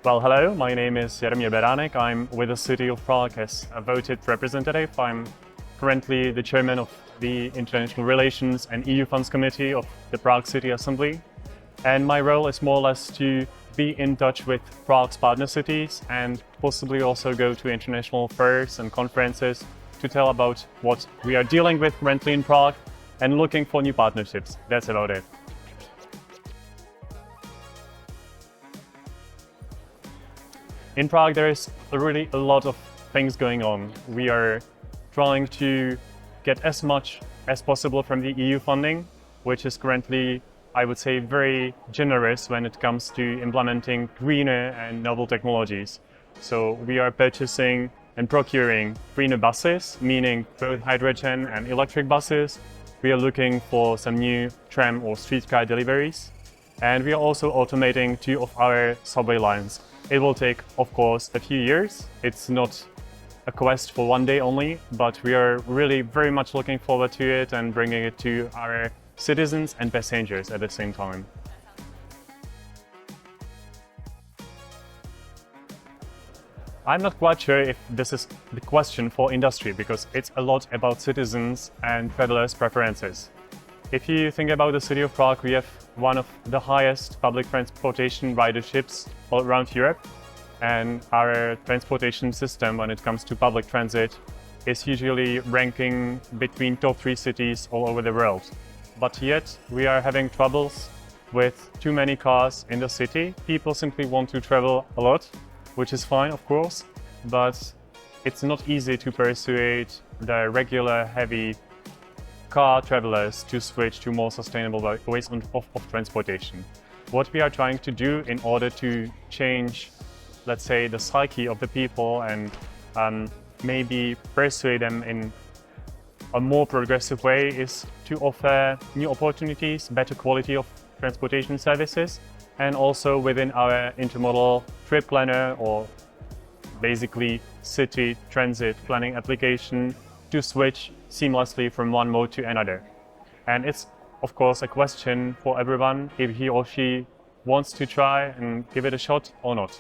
Well, hello, my name is Jaromír Beránek. I'm with the city of Prague as a voted representative. I'm currently the chairman of the International Relations and EU Funds Committee of the Prague City Assembly. And my role is more or less to be in touch with Prague's partner cities and possibly also go to international fairs and conferences to tell about what we are dealing with currently in Prague and looking for new partnerships. That's about it. In Prague, there is really a lot of things going on. We are trying to get as much as possible from the EU funding, which is currently, I would say, very generous when it comes to implementing greener and novel technologies. So we are purchasing and procuring greener buses, meaning both hydrogen and electric buses. We are looking for some new tram or streetcar deliveries. And we are also automating 2 of our subway lines. It will take, of course, a few years. It's not a quest for one day only, but we are really very much looking forward to it and bringing it to our citizens and passengers at the same time. I'm not quite sure if this is the question for industry, because it's a lot about citizens and travelers' preferences. If you think about the city of Prague, we have one of the highest public transportation riderships all around Europe, and our transportation system when it comes to public transit is usually ranking between top 3 cities all over the world. But yet we are having troubles with too many cars in the city. People simply want to travel a lot, which is fine, of course, but it's not easy to persuade the regular heavy car travelers to switch to more sustainable ways of transportation. What we are trying to do in order to change, let's say, the psyche of the people and maybe persuade them in a more progressive way is to offer new opportunities, better quality of transportation services, and also within our intermodal trip planner or basically city transit planning application to switch seamlessly from one mode to another. And it's, of course, a question for everyone if he or she wants to try and give it a shot or not.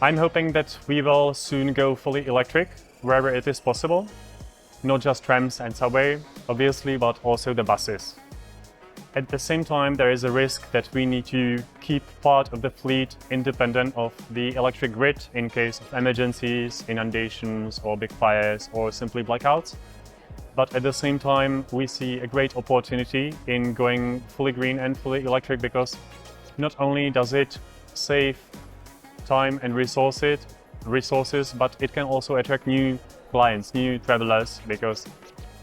I'm hoping that we will soon go fully electric wherever it is possible, not just trams and subway, obviously, but also the buses. At the same time, there is a risk that we need to keep part of the fleet independent of the electric grid in case of emergencies, inundations, or big fires, or simply blackouts. But at the same time, we see a great opportunity in going fully green and fully electric, because not only does it save time and resources, but it can also attract new clients, new travelers, because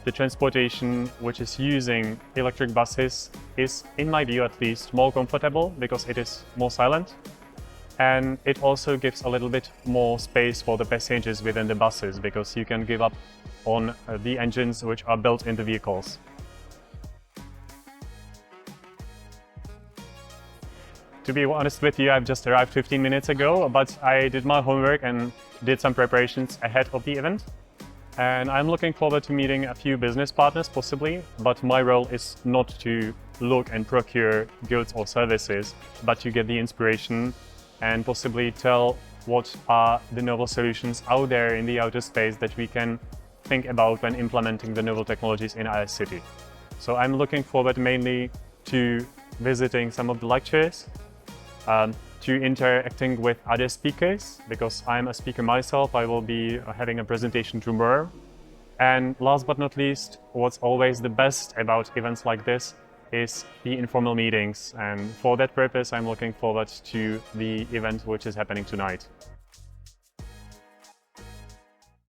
the transportation which is using electric buses is, in my view at least, more comfortable because it is more silent. And it also gives a little bit more space for the passengers within the buses, because you can give up on the engines which are built in the vehicles. To be honest with you, I've just arrived 15 minutes ago, but I did my homework and did some preparations ahead of the event. And I'm looking forward to meeting a few business partners, possibly, but my role is not to look and procure goods or services, but to get the inspiration and possibly tell what are the novel solutions out there in the outer space that we can think about when implementing the novel technologies in our city. So I'm looking forward mainly to visiting some of the lectures, to interacting with other speakers, because I'm a speaker myself. I will be having a presentation tomorrow. And last but not least, what's always the best about events like this is the informal meetings. And for that purpose, I'm looking forward to the event which is happening tonight.